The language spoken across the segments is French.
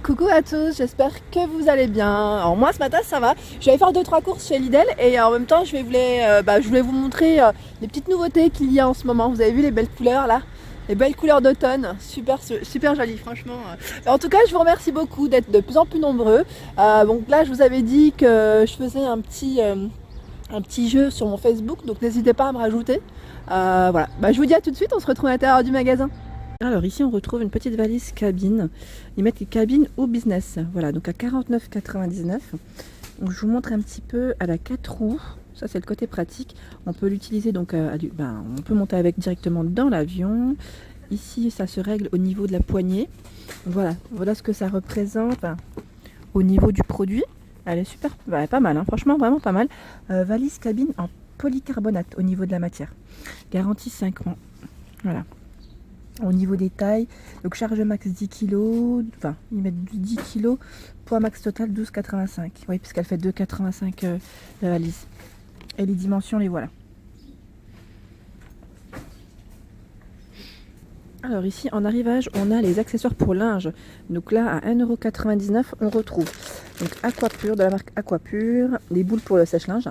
Coucou à tous, j'espère que vous allez bien. Alors moi ce matin ça va, je vais aller faire 2-3 courses chez Lidl et en même temps je voulais vous montrer les petites nouveautés qu'il y a en ce moment. Vous avez vu les belles couleurs là, les belles couleurs d'automne, super jolies franchement. En tout cas je vous remercie beaucoup d'être de plus en plus nombreux. Donc là je vous avais dit que je faisais un petit jeu sur mon Facebook, donc n'hésitez pas à me rajouter. Voilà, je vous dis à tout de suite, on se retrouve à l'intérieur du magasin. Alors ici on retrouve une petite valise cabine, ils mettent les cabines au business, voilà, donc à 49,99 €. Donc je vous montre un petit peu, elle a 4 roues, ça c'est le côté pratique, on peut l'utiliser donc, on peut monter avec directement dans l'avion. Ici ça se règle au niveau de la poignée, donc voilà ce que ça représente au niveau du produit. Elle est super, pas mal, franchement vraiment pas mal. Valise cabine en polycarbonate au niveau de la matière, garantie 5 mois, voilà. Au niveau des tailles, donc charge max 10 kg, ils mettent 10 kg, poids max total 12,85. Oui, puisqu'elle fait 2,85 la valise. Et les dimensions, les voilà. Alors ici, en arrivage, on a les accessoires pour linge. Donc là, à 1,99 €, on retrouve donc Aquapure, de la marque Aquapure, les boules pour le sèche-linge.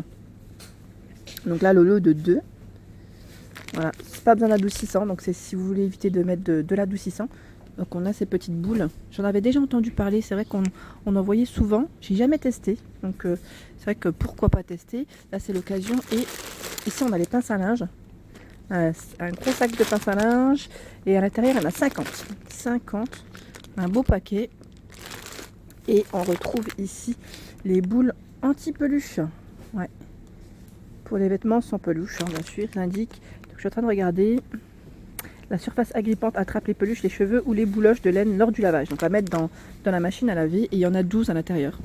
Donc là, le lot de 2. Voilà, c'est pas besoin d'adoucissant, donc c'est si vous voulez éviter de mettre de l'adoucissant. Donc on a ces petites boules. J'en avais déjà entendu parler, c'est vrai qu'on en voyait souvent. J'ai jamais testé, donc c'est vrai que pourquoi pas tester. Là c'est l'occasion. Et ici on a les pinces à linge. Un gros sac de pinces à linge. Et à l'intérieur il y en a 50. Un beau paquet. Et on retrouve ici les boules anti-peluche. Ouais. Pour les vêtements sans peluche, bien sûr, il indique. Je suis en train de regarder. La surface agrippante attrape les peluches, les cheveux ou les bouloches de laine lors du lavage. Donc à mettre dans la machine à laver. Et il y en a 12 à l'intérieur.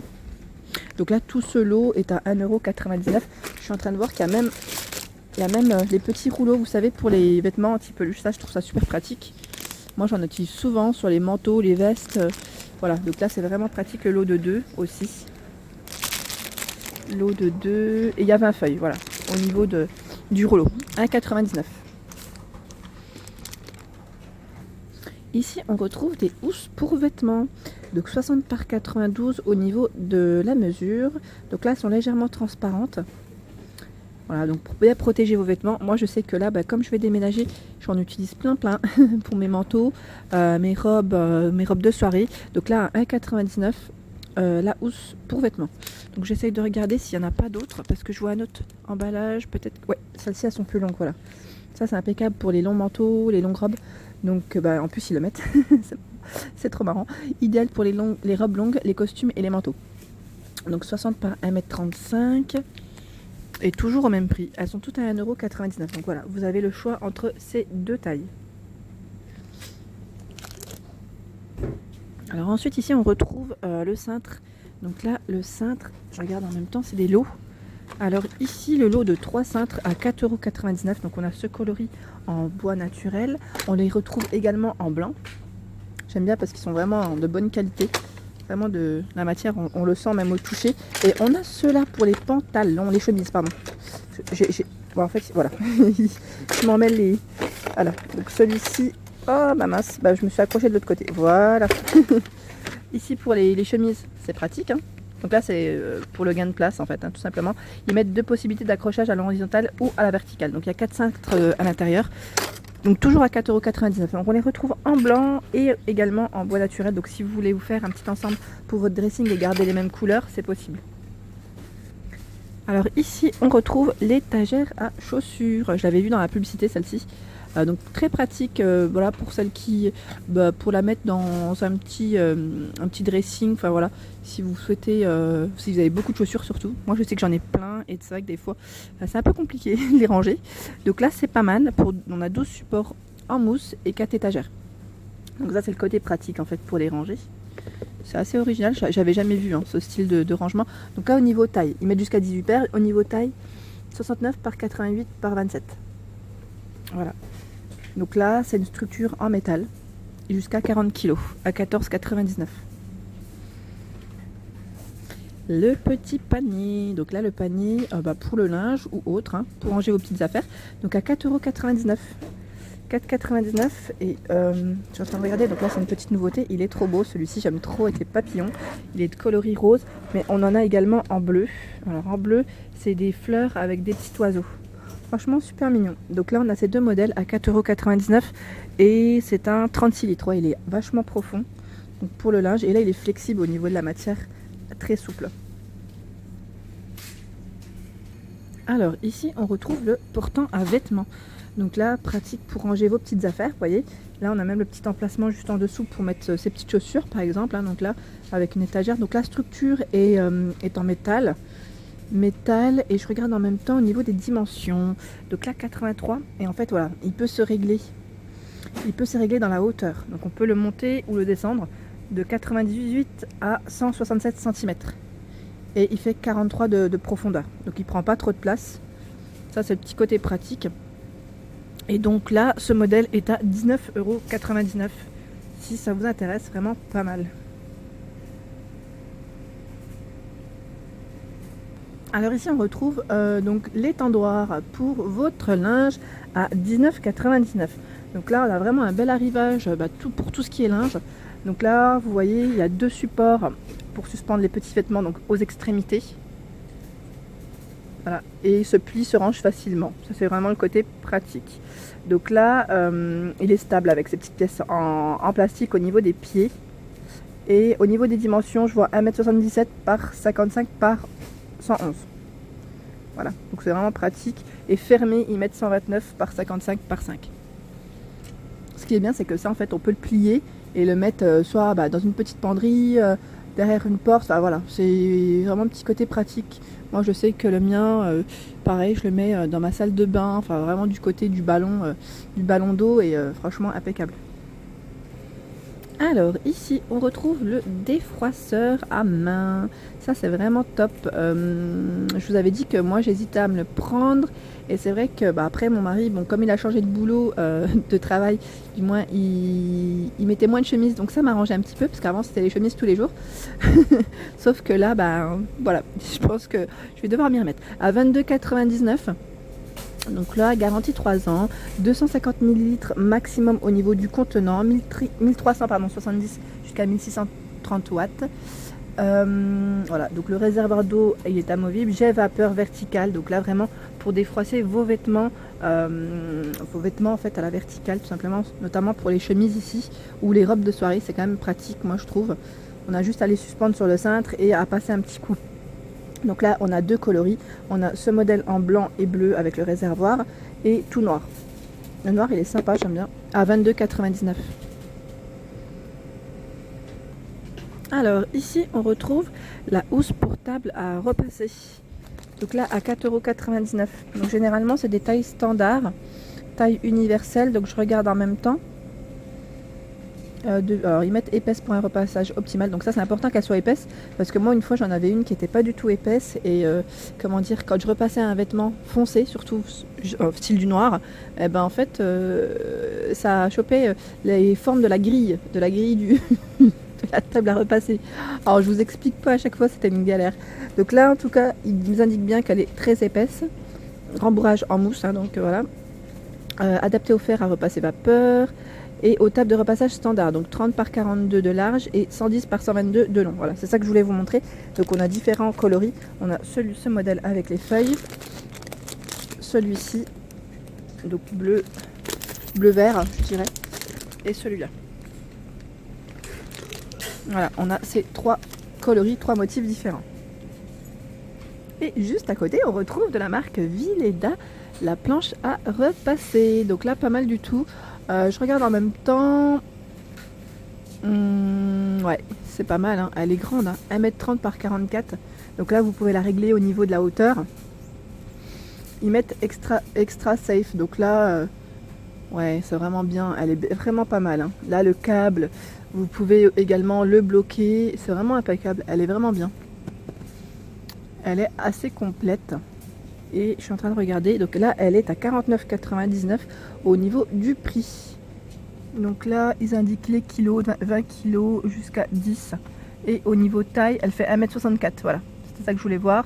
Donc là, tout ce lot est à 1,99 €. Je suis en train de voir qu'il y a même les petits rouleaux, vous savez, pour les vêtements anti-peluche. Ça, je trouve ça super pratique. Moi, j'en utilise souvent sur les manteaux, les vestes. Voilà, donc là, c'est vraiment pratique. Le lot de 2 aussi. Lot de 2. Et il y a 20 feuilles, voilà, au niveau du rouleau. 1,99 €. Ici, on retrouve des housses pour vêtements. Donc 60 par 92 au niveau de la mesure. Donc là, elles sont légèrement transparentes. Voilà, donc pour bien protéger vos vêtements. Moi, je sais que là, comme je vais déménager, j'en utilise plein pour mes manteaux, mes robes de soirée. Donc là, à 1,99 €, la housse pour vêtements. Donc j'essaye de regarder s'il n'y en a pas d'autres, parce que je vois un autre emballage, peut-être. Ouais, celles-ci elles sont plus longues, voilà. Ça c'est impeccable pour les longs manteaux, les longues robes. Donc en plus ils le mettent, c'est trop marrant. Idéal pour les robes longues, les costumes et les manteaux. Donc 60 par 1,35 m. Et toujours au même prix. Elles sont toutes à 1,99 €. Donc voilà, vous avez le choix entre ces deux tailles. Alors ensuite ici on retrouve le cintre. Donc là le cintre, je regarde en même temps, c'est des lots. Alors ici le lot de 3 cintres à 4,99 €. Donc on a ce coloris en bois naturel. On les retrouve également en blanc. J'aime bien parce qu'ils sont vraiment de bonne qualité. Vraiment de la matière, on le sent même au toucher. Et on a ceux-là pour les pantalons, les chemises, pardon. Bon, en fait, voilà. Je m'en mêle les... Voilà, donc celui-ci... Oh, mince, je me suis accrochée de l'autre côté. Voilà. Ici, pour les chemises, c'est pratique. Donc là, c'est pour le gain de place, en fait, tout simplement. Ils mettent 2 possibilités d'accrochage à l'horizontale ou à la verticale. Donc il y a 4 cintres à l'intérieur. Donc toujours à 4,99 €. Donc on les retrouve en blanc et également en bois naturel. Donc si vous voulez vous faire un petit ensemble pour votre dressing et garder les mêmes couleurs, c'est possible. Alors ici, on retrouve l'étagère à chaussures. Je l'avais vu dans la publicité, celle-ci. Donc très pratique, voilà, pour celles qui, pour la mettre dans un petit dressing. Enfin voilà, si vous souhaitez, si vous avez beaucoup de chaussures surtout. Moi je sais que j'en ai plein et c'est vrai que des fois c'est un peu compliqué de les ranger. Donc là c'est pas mal. On a 12 supports en mousse et 4 étagères. Donc ça c'est le côté pratique en fait pour les ranger. C'est assez original, j'avais jamais vu ce style de rangement. Donc là au niveau taille, ils mettent jusqu'à 18 paires. Au niveau taille, 69 par 88 par 27. Voilà. Donc là, c'est une structure en métal, jusqu'à 40 kg, à 14,99 €. Le petit panier. Donc là, le panier pour le linge ou autre, pour ranger vos petites affaires. Donc à 4,99 €. 4,99 et je suis en train de regarder, donc là c'est une petite nouveauté, il est trop beau celui-ci, j'aime trop avec les papillons, il est de coloris rose, mais on en a également en bleu. Alors en bleu c'est des fleurs avec des petits oiseaux, franchement super mignon. Donc là on a ces deux modèles à 4,99 € et c'est un 36 litres, ouais, il est vachement profond donc pour le linge, et là il est flexible au niveau de la matière, très souple. Alors ici on retrouve le portant à vêtements. Donc là, pratique pour ranger vos petites affaires, vous voyez. Là, on a même le petit emplacement juste en dessous pour mettre ses petites chaussures, par exemple. Hein, donc là, avec une étagère. Donc la structure est en métal. Métal, et je regarde en même temps au niveau des dimensions. Donc là, 83. Et en fait, voilà, il peut se régler. Il peut se régler dans la hauteur. Donc on peut le monter ou le descendre de 98 à 167 cm. Et il fait 43 de profondeur. Donc il prend pas trop de place. Ça, c'est le petit côté pratique. Et donc là, ce modèle est à 19,99 €. Si ça vous intéresse, vraiment pas mal. Alors ici, on retrouve donc l'étendoir pour votre linge à 19,99 €. Donc là, on a vraiment un bel arrivage pour tout ce qui est linge. Donc là, vous voyez, il y a deux supports pour suspendre les petits vêtements donc aux extrémités. Voilà, et ce pli se range facilement. Ça, c'est vraiment le côté pratique. Donc là, il est stable avec ces petites pièces en plastique au niveau des pieds. Et au niveau des dimensions, je vois 1,77 m par 55 par 111. Voilà, donc c'est vraiment pratique. Et fermé, ils mettent 129 par 55 par 5. Ce qui est bien, c'est que ça, en fait, on peut le plier et le mettre soit dans une petite penderie, derrière une porte. Enfin voilà, c'est vraiment un petit côté pratique. Moi, je sais que le mien, pareil, je le mets dans ma salle de bain, enfin vraiment du côté du ballon d'eau, et franchement impeccable. Alors ici, on retrouve le défroisseur à main. Ça, c'est vraiment top. Je vous avais dit que moi, j'hésitais à me le prendre. Et c'est vrai que après, mon mari, bon, comme il a changé de boulot, de travail, du moins, il mettait moins de chemises. Donc ça m'arrangeait un petit peu, parce qu'avant, c'était les chemises tous les jours. Sauf que là, voilà, je pense que je vais devoir m'y remettre. À 22,99 €. Donc là, garantie 3 ans, 250 ml maximum au niveau du contenant, 1370 jusqu'à 1630 watts. Voilà, donc le réservoir d'eau, il est amovible, jet vapeur vertical, donc là vraiment pour défroisser vos vêtements en fait à la verticale tout simplement, notamment pour les chemises ici ou les robes de soirée, c'est quand même pratique, moi je trouve. On a juste à les suspendre sur le cintre et à passer un petit coup. Donc là, on a deux coloris. On a ce modèle en blanc et bleu avec le réservoir et tout noir. Le noir, il est sympa, j'aime bien. À 22,99 €. Alors ici, on retrouve la housse pour table à repasser. Donc là, à 4,99 €. Donc généralement, c'est des tailles standards, taille universelle. Donc je regarde en même temps. Alors ils mettent épaisse pour un repassage optimal, donc ça c'est important qu'elle soit épaisse, parce que moi une fois j'en avais une qui était pas du tout épaisse, et comment dire, quand je repassais un vêtement foncé, surtout style du noir, en fait ça a chopé les formes de la grille de la table à repasser. Alors je vous explique pas, à chaque fois c'était une galère. Donc là en tout cas ils nous indiquent bien qu'elle est très épaisse, rembourrage en mousse, hein, donc voilà, adapté au fer à repasser vapeur, et aux tables de repassage standard, donc 30 par 42 de large et 110 par 122 de long. Voilà, c'est ça que je voulais vous montrer. Donc on a différents coloris. On a ce modèle avec les feuilles, celui-ci, donc bleu vert, je dirais, et celui-là. Voilà, on a ces trois coloris, trois motifs différents. Et juste à côté, on retrouve de la marque Vileda la planche à repasser. Donc là, pas mal du tout. Je regarde en même temps. Ouais, c'est pas mal, hein. Elle est grande, hein. 1,30 m par 44. Donc là, vous pouvez la régler au niveau de la hauteur. Ils mettent extra safe. Donc là, ouais, c'est vraiment bien. Elle est vraiment pas mal, hein. Là, le câble, vous pouvez également le bloquer. C'est vraiment impeccable. Elle est vraiment bien. Elle est assez complète. Et je suis en train de regarder, donc là elle est à 49,99 € au niveau du prix. Donc là ils indiquent les kilos, 20 kg jusqu'à 10. Et au niveau taille, elle fait 1,64 m, voilà, c'était ça que je voulais voir.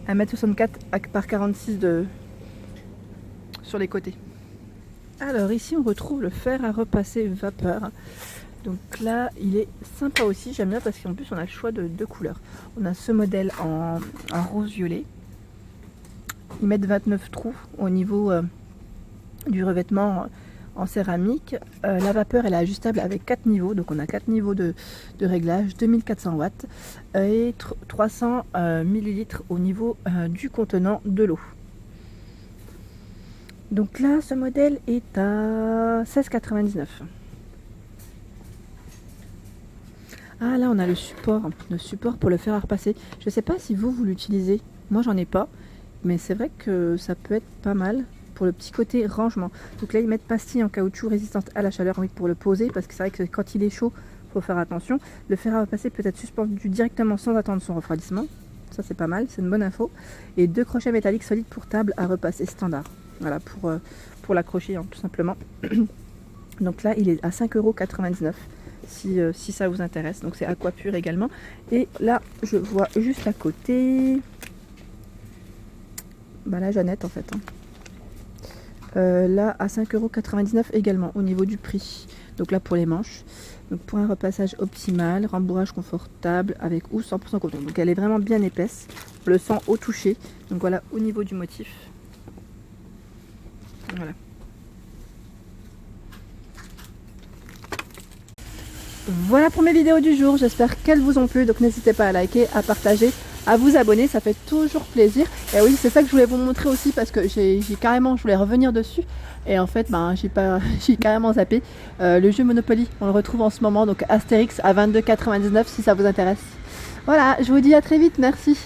1,64 m par 46 sur les côtés. Alors ici on retrouve le fer à repasser vapeur. Donc là il est sympa aussi, j'aime bien parce qu'en plus on a le choix de deux couleurs. On a ce modèle en rose violet. Ils mettent 29 trous au niveau du revêtement en céramique. La vapeur elle est ajustable avec 4 niveaux, donc on a 4 niveaux de réglage, 2400 watts et 300 millilitres au niveau du contenant de l'eau. Donc là ce modèle est à 16,99 €. Ah là on a le support pour le fer à repasser. Je sais pas si vous l'utilisez, moi j'en ai pas, mais c'est vrai que ça peut être pas mal pour le petit côté rangement. Donc là ils mettent pastille en caoutchouc résistante à la chaleur pour le poser, parce que c'est vrai que quand il est chaud faut faire attention. Le fer à repasser peut être suspendu directement sans attendre son refroidissement, ça c'est pas mal, c'est une bonne info. Et 2 crochets métalliques solides pour table à repasser standard, voilà pour l'accrocher hein, tout simplement. Donc là il est à 5,99 €. Si ça vous intéresse, donc c'est Aquapur également. Et là je vois juste à côté la Jeannette en fait hein. Là à 5,99 € également au niveau du prix. Donc là pour les manches, donc pour un repassage optimal, rembourrage confortable avec ou 100% coton. Donc elle est vraiment bien épaisse, on le sent au toucher. Donc voilà au niveau du motif, voilà. Voilà pour mes vidéos du jour, j'espère qu'elles vous ont plu, donc n'hésitez pas à liker, à partager, à vous abonner, ça fait toujours plaisir. Et oui, c'est ça que je voulais vous montrer aussi, parce que je voulais revenir dessus, et en fait j'ai carrément zappé. Le jeu Monopoly, on le retrouve en ce moment, donc Astérix à 22,99 € si ça vous intéresse. Voilà, je vous dis à très vite, merci.